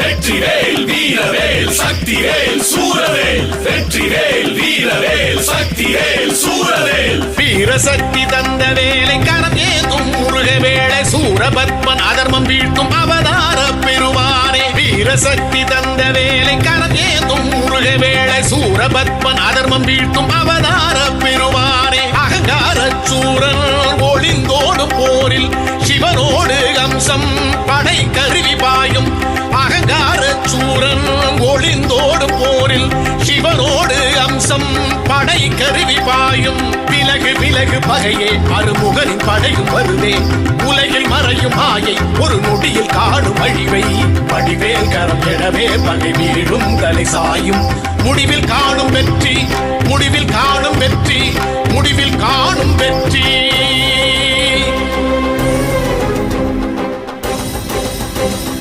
வெற்றிவேல் வீரவேல் சக்திவேல் சூரவேல் வெற்றிவேல் வீரவேல் சக்திவேல் சூரவேல் வீரசக்தி தந்த வேலை கரந்தேந்தும் முருக வேளை சூரபத்மன் அதர்மம் வீழ்த்தும் அவதார பெருமானே வீரசக்தி தந்த வேலை கரந்தேந்தும் முருக வேளை சூரபத்மன் அதர்மம் வீழ்த்தும் அவதார பெருமானே அகங்கார சூரன் ஒளிந்தோடு போரில் சிவனோடு அம்சம் படை கருவி பாயும் அகங்கார சூரன் ஒளிந்தோடு போரில் சிவனோடு அம்சம் படை கருவி பாயும் விலகு விலகு பகையே அருமுகனின் படையும் வருவே உலகில் மறையும் மாயை ஒரு நொடியில் காணும் அழிவை வடிவேல் கரம் எனவே பகை வீழும் தலை சாயும் முடிவில் காணும் வெற்றி முடிவில் காணும் வெற்றி முடிவில் காணும் வெற்றி